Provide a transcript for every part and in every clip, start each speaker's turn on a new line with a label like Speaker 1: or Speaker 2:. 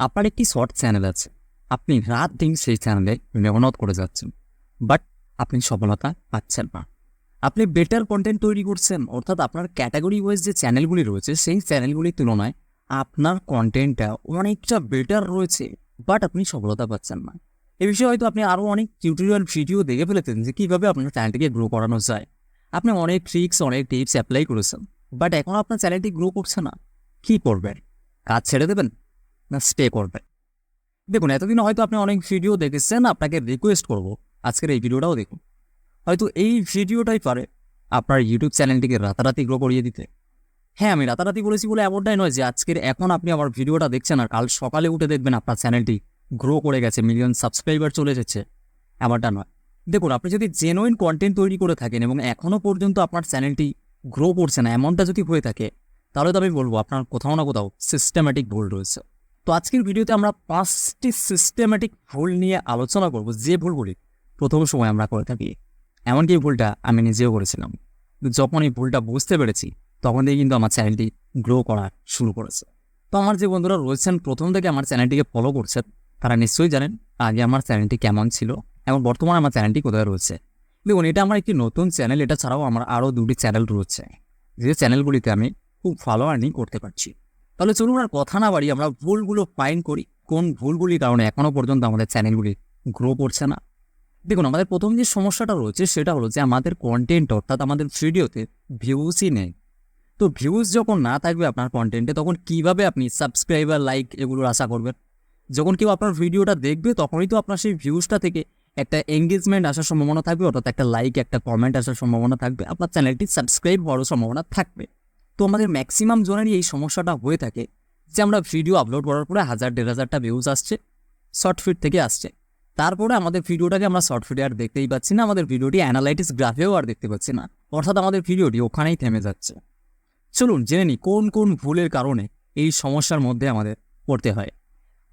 Speaker 1: আপনার একটি short channel আছে, আপনি রাত দিন সেই চ্যানেলে মেহনত করে যাচ্ছেন, বাট আপনি সফলতা পাচ্ছেন না। আপনি বেটার কন্টেন্ট তৈরি করছেন, অর্থাৎ আপনার ক্যাটাগরি ওয়াইজ যে চ্যানেলগুলি রয়েছে সেই চ্যানেলগুলির তুলনায় আপনার কন্টেন্টটা অনেকটা বেটার রয়েছে, বাট আপনি সফলতা পাচ্ছেন না। এ বিষয়ে হয়তো আপনি আরও অনেক টিউটোরিয়াল ভিডিও দেখে ফেলেছেন যে কীভাবে আপনার চ্যানেলটিকে গ্রো করানো যায়। আপনি অনেক ট্রিক্স, অনেক টিপস অ্যাপ্লাই করেছেন, বাট এখন আপনার চ্যানেলটি গ্রো করছে না। কী করবেন? কাজ ছেড়ে দেবেন না স্টে করবেন? দেখুন, এতদিন হয়তো আপনি অনেক ভিডিও দেখেছেন, আপনাকে রিকোয়েস্ট করব আজকের এই ভিডিওটাও দেখুন। হয়তো এই ভিডিওটাই পারে আপনার ইউটিউব চ্যানেলটিকে রাতারাতি গ্রো করিয়ে দিতে। হ্যাঁ, আমি রাতারাতি বলেছি বলে এমনটাই নয় যে এখন আপনি আমার ভিডিওটা দেখছেন আর কাল সকালে উঠে দেখবেন আপনার চ্যানেলটি গ্রো করে গেছে, মিলিয়ন সাবস্ক্রাইবার চলে এসেছে, এমনটা নয়। দেখুন, আপনি যদি জেনুইন কন্টেন্ট তৈরি করে থাকেন এবং এখনও পর্যন্ত আপনার চ্যানেলটি গ্রো করছে না, এমনটা যদি হয়ে থাকে, তাহলে তো আমি বলবো আপনার কোথাও না কোথাও সিস্টেম্যাটিক ভুল রয়েছে। তো আজকের ভিডিওতে আমরা 5টি সিস্টেম্যাটিক ভুল নিয়ে আলোচনা করব, যে ভুলগুলি প্রথম সময় আমরা করে থাকি। এমনকি এই ভুলটা আমি নিজেও করেছিলাম, যখন এই ভুলটা বুঝতে পেরেছি তখন থেকে কিন্তু আমার চ্যানেলটি গ্রো করা শুরু করেছে। তো আমার যে বন্ধুরা রয়েছেন প্রথম থেকে আমার চ্যানেলটিকে ফলো করছেন, তারা নিশ্চয়ই জানেন আগে আমার চ্যানেলটি কেমন ছিল এবং বর্তমানে আমার চ্যানেলটি কোথায় রয়েছে। দেখুন, এটা আমার একটি নতুন চ্যানেল, এটা ছাড়াও আমার আরও 2টি চ্যানেল রয়েছে, যে চ্যানেলগুলিতে আমি খুব ভালো আর্নিং করতে পারছি। তাহলে চলুন আর কথা না বাড়ি আমরা ভুলগুলো ফাইন্ড করি, কোন ভুলগুলির কারণে এখনও পর্যন্ত আমাদের চ্যানেলগুলি গ্রো করছে না। দেখুন, আমাদের প্রথম যে সমস্যাটা রয়েছে সেটা হলো যে আমাদের কন্টেন্ট, অর্থাৎ আমাদের ভিডিওতে ভিউজই নেই। তো ভিউজ যখন না থাকবে আপনার কন্টেন্টে, তখন কিভাবে আপনি সাবস্ক্রাইবার, লাইক এগুলোর আশা করবেন? যখন কেউ আপনার ভিডিওটা দেখবে তখনই তো আপনার সেই ভিউজটা থেকে একটা এঙ্গেজমেন্ট আসার সম্ভাবনা থাকবে, অর্থাৎ একটা লাইক, একটা কমেন্ট আসার সম্ভাবনা থাকবে, আপনার চ্যানেলটি সাবস্ক্রাইব হওয়ারও সম্ভাবনা থাকবে। তো আমাদের ম্যাক্সিমাম জনেরই এই সমস্যাটা হয়ে থাকে যে আমরা ভিডিও আপলোড করার পরে 1000-1500টা ভিউজ আসছে, শর্ট ফিড থেকে আসছে, তারপরে আমাদের ভিডিওটাকে আমরা শর্ট ফিডে আর দেখতেই পাচ্ছি না, আমাদের ভিডিওটি অ্যানালাইটিক্স গ্রাফেও আর দেখতে পাচ্ছি না, অর্থাৎ আমাদের ভিডিওটি ওখানেই থেমে যাচ্ছে। চলুন জেনে নিই কোন কোন ভুলের কারণে এই সমস্যার মধ্যে আমাদের পড়তে হয়।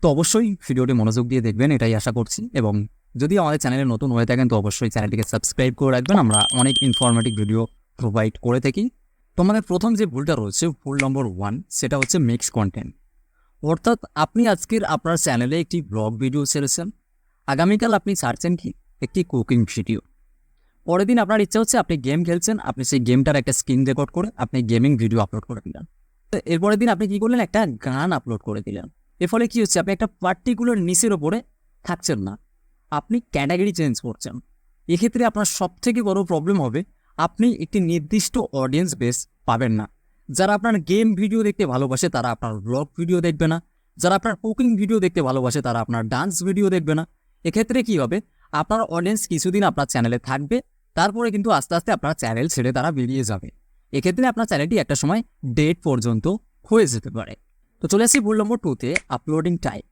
Speaker 1: তো অবশ্যই ভিডিওটি মনোযোগ দিয়ে দেখবেন, এটাই আশা করছি। এবং যদি আমাদের চ্যানেলে নতুন হয়ে থাকেন তো অবশ্যই চ্যানেলটিকে সাবস্ক্রাইব করে রাখবেন, আমরা অনেক ইনফরমেটিভ ভিডিও প্রোভাইড করে থাকি। তো আমাদের প্রথম যে ভুলটা রয়েছে, ভুল নম্বর 1, সেটা হচ্ছে মিক্স কন্টেন্ট। অর্থাৎ আপনি আজকের আপনার চ্যানেলে একটি ব্লগ ভিডিও ছেড়েছেন, আগামীকাল আপনি ছাড়ছেন কি একটি কুকিং ভিডিও, পরের দিন আপনার ইচ্ছা হচ্ছে আপনি গেম খেলছেন, আপনি সেই গেমটার একটা স্ক্রিন রেকর্ড করে আপনি গেমিং ভিডিও আপলোড করে দিলেন। এরপরের দিন আপনি কী করলেন, একটা গান আপলোড করে দিলেন। এর ফলে কী হচ্ছে, আপনি একটা পার্টিকুলার নিচের ওপরে থাকছেন না, আপনি ক্যাটাগরি চেঞ্জ করছেন। এক্ষেত্রে আপনার সবথেকে বড় প্রবলেম হবে, আপনি একটি নির্দিষ্ট অডিয়েন্স বেস পাবেন না। যারা আপনার গেম ভিডিও দেখতে ভালোবাসে তারা আপনার ব্লগ ভিডিও দেখবে না, যারা আপনার কুকিং ভিডিও দেখতে ভালোবাসে তারা আপনার ডান্স ভিডিও দেখবে না। এক্ষেত্রে কী হবে, আপনার অডিয়েন্স কিছুদিন আপনার চ্যানেলে থাকবে, তারপরে কিন্তু আস্তে আস্তে আপনার চ্যানেল ছেড়ে তারা বেরিয়ে যাবে। এক্ষেত্রে আপনার চ্যানেলটি একটা সময় ডেট পর্যন্ত হয়ে যেতে পারে। তো চলে আসি ভুল নম্বর 2তে, আপলোডিং টাইম।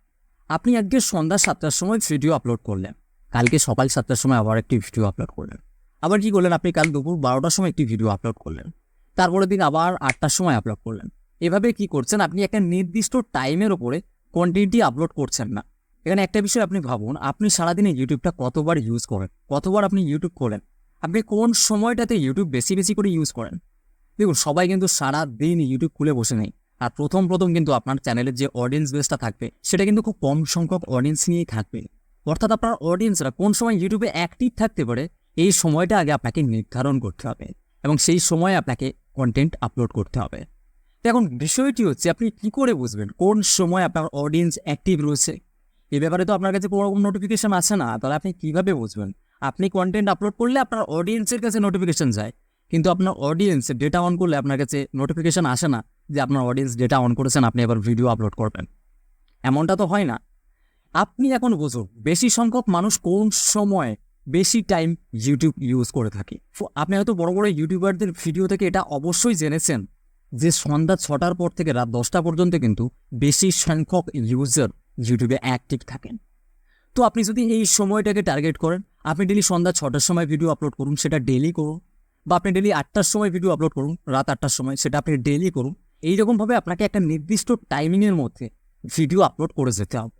Speaker 1: আপনি আজকে সন্ধ্যা 7টার সময় ভিডিও আপলোড করলেন, কালকে সকাল 7টার সময় আবার একটি ভিডিও আপলোড করলেন, আবার কি করলেন, আপনি কাল দুপুর 12টার সময় একটি ভিডিও আপলোড করলেন, তারপরের দিন আবার 8টার সময় আপলোড করলেন। এভাবে কি করছেন, আপনি একটা নির্দিষ্ট টাইমের ওপরে কন্টেন্টটি আপলোড করছেন না। এখানে একটা বিষয় আপনি ভাবুন, আপনি সারাদিনে ইউটিউবটা কতবার ইউজ করেন, কতবার আপনি ইউটিউব খোলেন, আপনি কোন সময়টাতে ইউটিউব বেশি বেশি করে ইউজ করেন? দেখুন, সবাই কিন্তু সারা দিন ইউটিউব খুলে বসে নেই, আর প্রথম কিন্তু আপনার চ্যানেলের যে অডিয়েন্স বেসটা থাকবে সেটা কিন্তু খুব কম সংখ্যক অডিয়েন্স নিয়েই থাকবে। অর্থাৎ আপনার অডিয়েন্সরা কোন সময় ইউটিউবে অ্যাক্টিভ থাকতে পারে এই সময়টা আগে আপনাকে নির্ধারণ করতে হবে এবং সেই সময় আপনাকে কন্টেন্ট আপলোড করতে হবে। এখন বিষয়টি হচ্ছে, আপনি কী করে বুঝবেন কোন সময় আপনার অডিয়েন্স অ্যাক্টিভ রয়েছে? এ ব্যাপারে তো আপনার কাছে কোনো নোটিফিকেশান আসে না, তাহলে আপনি কীভাবে বুঝবেন? আপনি কন্টেন্ট আপলোড করলে আপনার অডিয়েন্সের কাছে নোটিফিকেশান যায়, কিন্তু আপনার অডিয়েন্স ডেটা অন করলে আপনার কাছে নোটিফিকেশান আসে না যে আপনার অডিয়েন্স ডেটা অন করেছেন, আপনি এবার ভিডিও আপলোড করবেন। এমনটা তো হয় না। আপনি এখন বুঝুন বেশি সংখ্যক মানুষ কোন সময় বেশি টাইম ইউটিউব ইউজ করে থাকে। আপনি হয়তো বড় বড় ইউটিউবারদের ভিডিও থেকে এটা অবশ্যই জেনেছেন যে সন্ধ্যা 6টার পর থেকে রাত 10টা পর্যন্ত কিন্তু বেশি সংখ্যক ইউজার ইউটিউবে অ্যাক্টিভ থাকেন। তো আপনি যদি এই সময়টাকে টার্গেট করেন, আপনি ডেলি সন্ধ্যা 6টার সময় ভিডিও আপলোড করুন, সেটা ডেলি করুন, বা আপনি ডেলি 8টার সময় ভিডিও আপলোড করুন, রাত 8টার সময়, সেটা আপনি ডেলি করুন। এইরকমভাবে আপনাকে একটা নির্দিষ্ট টাইমিংয়ের মধ্যে ভিডিও আপলোড করে যেতে হবে।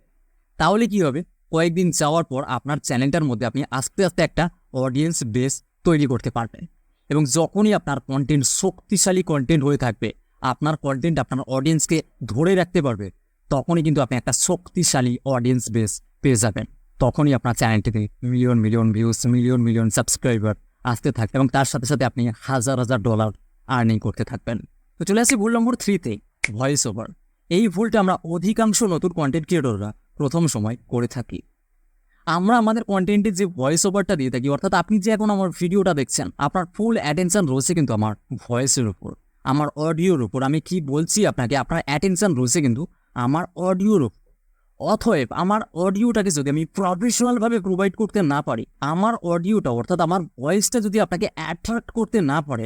Speaker 1: তাহলে কি হবে, কয়েকদিন যাওয়ার পর আপনার চ্যানেলটার মধ্যে আপনি আস্তে আস্তে একটা অডিয়েন্স বেস তৈরি করতে পারবেন। এবং যখনই আপনার কন্টেন্ট শক্তিশালী কন্টেন্ট হয়ে থাকবে, আপনার কন্টেন্ট আপনার অডিয়েন্সকে ধরে রাখতে পারবে, তখনই কিন্তু আপনি একটা শক্তিশালী অডিয়েন্স বেস পেয়ে যাবেন। তখনই আপনার চ্যানেলটিতে million million views, million million subscriber আসতে থাকবে এবং তার সাথে সাথে আপনি হাজার হাজার ডলার আর্নিং করতে থাকবেন। তো চলে আসি ভুল নম্বর 3-তে, ভয়েস ওভার। এই ভুলটা আমরা অধিকাংশ নতুন কন্টেন্ট ক্রিয়েটররা প্রথম সময় করে থাকি। আমরা আমাদের কন্টেন্টে যে ভয়েস ওভারটা দিয়ে থাকি, অর্থাৎ আপনি যে এখন আমার ভিডিওটা দেখছেন, আপনার ফুল অ্যাটেনশন রয়েছে কিন্তু আমার ভয়েসের উপর, আমার অডিওর উপর। আমি কি বলছি আপনাকে, আপনার অ্যাটেনশন রয়েছে কিন্তু আমার অডিওর উপর। অতএব আমার অডিওটাকে যদি আমি প্রফেশনালভাবে প্রোভাইড করতে না পারি, আমার অডিওটা অর্থাৎ আমার ভয়েসটা যদি আপনাকে অ্যাট্রাক্ট করতে না পারে,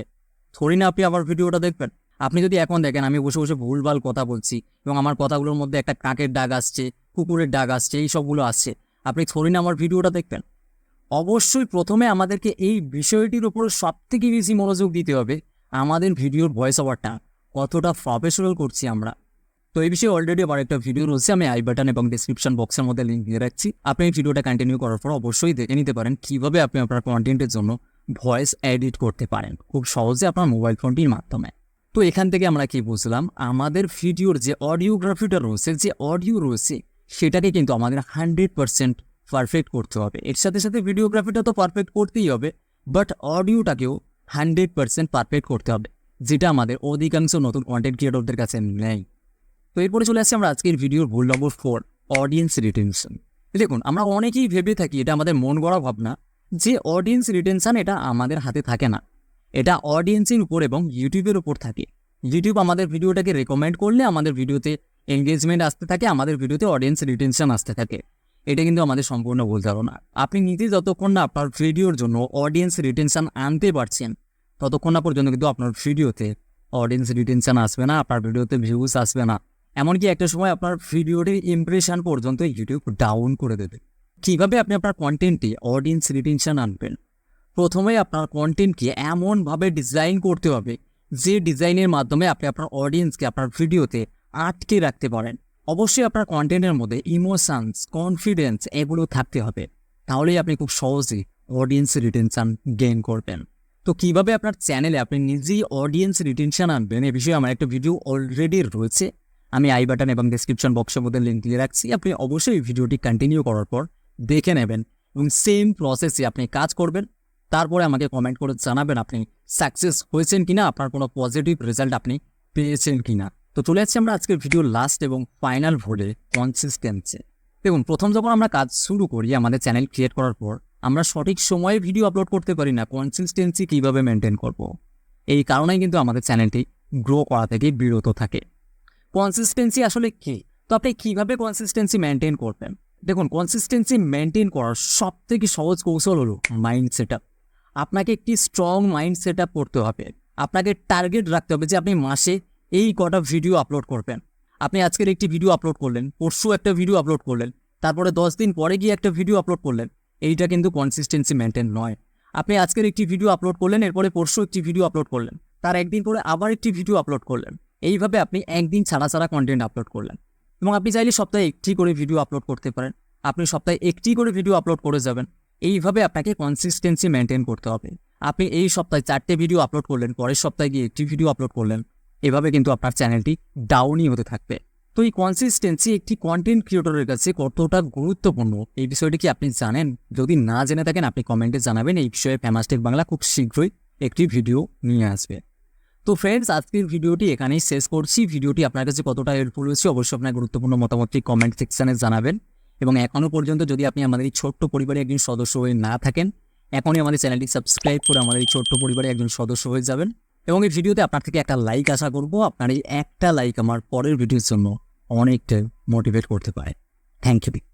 Speaker 1: থোড়ি না আপনি আমার ভিডিওটা দেখবেন। আপনি যদি এখন দেখেন আমি বসে বসে ভুলভাল কথা বলছি এবং আমার কথাগুলোর মধ্যে একটা কাকের ডাক আসছে, কুকুরের ডাক আসছে, এই সবগুলো আসছে, আপনি থোড়ি না আমার ভিডিওটা দেখবেন। অবশ্যই প্রথমে আমাদেরকে এই বিষয়টির উপর সবথেকে বেশি মনোযোগ দিতে হবে, আমাদের ভিডিওর ভয়েস ওভারটা কতটা প্রফেশনাল করছি আমরা। তো এই বিষয়ে অলরেডি আমার একটা ভিডিও রয়েছে, আমি আই বাটন এবং ডিসক্রিপশন বক্সের মধ্যে লিঙ্ক দিয়ে রাখছি। আপনি এই ভিডিওটা কন্টিনিউ করার পর অবশ্যই দেখে নিতে পারেন কীভাবে আপনি আপনার কন্টেন্টের জন্য ভয়েস এডিট করতে পারেন খুব সহজে আপনার মোবাইল ফোনটির মাধ্যমে। তো এখান থেকে আমরা কি বুঝলাম, আমাদের ভিডিওর যে অডিওগ্রাফিটা রয়েছে, যে অডিও রয়েছে, সেটাকে কিন্তু আমাদের 100% পারফেক্ট করতে হবে। এর সাথে সাথে ভিডিওগ্রাফিটা তো পারফেক্ট করতেই হবে, বাট অডিওটাকেও 100% পারফেক্ট করতে হবে, যেটা আমাদের অধিকাংশ নতুন কন্টেন্ট ক্রিয়েটরদের কাছে নেই। তো এরপরে চলে আসছে আমরা আজকের ভিডিওর ভুল নম্বর 4, অডিয়েন্স রিটেনশন। দেখুন, আমরা অনেকেই ভেবে থাকি, এটা আমাদের মন গড়া ভাবনা, যে অডিয়েন্স রিটেনশন এটা আমাদের হাতে থাকে না, এটা অডিয়েন্সের উপর এবং ইউটিউবের উপর থাকে। ইউটিউব আমাদের ভিডিওটাকে রেকমেন্ড করলে আমাদের ভিডিওতে এঙ্গেজমেন্ট আসতে থাকে, আমাদের ভিডিওতে অডিয়েন্স রিটেনশন আসতে থাকে। এটা কিন্তু আমাদের সম্পূর্ণ ভুল ধারণা। আপনি নিজে যতক্ষণ না আপনার ভিডিওর জন্য অডিয়েন্স রিটেনশন আনতে পারছেন, ততক্ষণ না পর্যন্ত কিন্তু আপনার ভিডিওতে অডিয়েন্স রিটেনশন আসবে না, আপনার ভিডিওতে ভিউজ আসবে না। এমনকি একটা সময় আপনার ভিডিওটির ইমপ্রেশন পর্যন্ত ইউটিউব ডাউন করে দেবে। কীভাবে আপনি আপনার কন্টেন্টে অডিয়েন্স রিটেনশন আনবেন? প্রথমে আপনার কন্টেন্টকে এমনভাবে ডিজাইন করতে হবে, যে ডিজাইনের মাধ্যমে আপনি আপনার অডিয়েন্সকে আপনার ভিডিওতে আটকে রাখতে পারেন। অবশ্যই আপনার কন্টেন্টের মধ্যে ইমোশনস, কনফিডেন্স এগুলো থাকতে হবে, তাহলেই আপনি খুব সহজেই অডিয়েন্স রিটেনশন গেইন করবেন। তো কীভাবে আপনার চ্যানেলে আপনি নিজেই অডিয়েন্স রিটেনশন আনবেন, এ বিষয়ে আমার একটা ভিডিও অলরেডি রয়েছে, আমি আই বাটন এবং ডেসক্রিপশন বক্সের মধ্যে লিঙ্ক দিয়ে রাখছি। আপনি অবশ্যই ভিডিওটি কন্টিনিউ করার পর দেখে নেবেন এবং সেম প্রসেসে আপনি কাজ করবেন। তারপরে আমাকে কমেন্ট করে জানাবেন আপনি সাকসেস হয়েছেন কিনা, আপনার কোনো পজিটিভ রেজাল্ট আপনি পেয়েছেন কিনা। তো চলে যাচ্ছি আমরা আজকের ভিডিও লাস্ট এবং ফাইনাল ভোলে, কনসিস্টেন্সি। দেখুন, প্রথম যখন আমরা কাজ শুরু করি আমাদের চ্যানেল ক্রিয়েট করার পর, আমরা সঠিক সময়ে ভিডিও আপলোড করতে পারি না। কনসিস্টেন্সি কীভাবে মেনটেন করব, এই কারণেই কিন্তু আমাদের চ্যানেলটি গ্রো করা থেকে বিরত থাকে। কনসিস্টেন্সি আসলে কী? তো আপনি কীভাবে কনসিস্টেন্সি মেনটেন করবেন? দেখুন, কনসিস্টেন্সি মেনটেন করার সবথেকে সহজ কৌশল হলো মাইন্ড সেট আপ। আপনাকে একটি স্ট্রং মাইন্ড সেট আপ করতে হবে। আপনাকে টার্গেট রাখতে হবে যে আপনি মাসে এই কটা ভিডিও আপলোড করবেন। আপনি আজকের একটি ভিডিও আপলোড করলেন, পরশু একটা ভিডিও আপলোড করলেন, তারপরে 10 দিন পরে গিয়ে একটা ভিডিও আপলোড করলেন, এইটা কিন্তু কনসিস্টেন্সি মেনটেন নয়। আপনি আজকের একটি ভিডিও আপলোড করলেন, এরপরে পরশু একটি ভিডিও আপলোড করলেন, তার একদিন পরে আবার একটি ভিডিও আপলোড করলেন, এইভাবে আপনি একদিন ছাড়া ছাড়া কন্টেন্ট আপলোড করলেন। এবং আপনি চাইলে সপ্তাহে একটি করে ভিডিও আপলোড করতে পারেন, আপনি সপ্তাহে একটি করে ভিডিও আপলোড করে যাবেন। এইভাবে আপনাকে কনসিস্টেন্সি মেনটেন করতে হবে। আপনি এই সপ্তাহে 4টে ভিডিও আপলোড করলেন, পরের সপ্তাহে গিয়ে একটি ভিডিও আপলোড করলেন, এভাবে কিন্তু আপনার চ্যানেলটি ডাউনই হতে থাকবে। তো এই কনসিস্টেন্সি একটি কন্টেন্ট ক্রিয়েটরের কাছে কতটা গুরুত্বপূর্ণ, এই বিষয়টি কি আপনি জানেন? যদি না জেনে থাকেন আপনি কমেন্টে জানাবেন। এই বিষয়ে ফেমাস টেক বাংলা খুব শীঘ্রই একটি ভিডিও নিয়ে আসবে। তো ফ্রেন্ডস, আজকের ভিডিওটি এখানেই শেষ করছি। ভিডিওটি আপনার কাছে কতটা হেল্পফুল হয়েছে অবশ্যই আপনার গুরুত্বপূর্ণ মতামতটি কমেন্ট সেকশানে জানাবেন। এবং এখনও পর্যন্ত যদি আপনি আমাদের এই ছোট্ট পরিবারে একজন সদস্য হয়ে না থাকেন, এখনই আমাদের চ্যানেলটি সাবস্ক্রাইব করে আমাদের এই ছোট্ট পরিবারে একজন সদস্য হয়ে যাবেন। এবং এই ভিডিওতে আপনার থেকে একটা লাইক আশা করব। আপনার এই একটা লাইক আমার পরের ভিডিওর জন্য অনেকটা মোটিভেট করতে পারে। Thank you.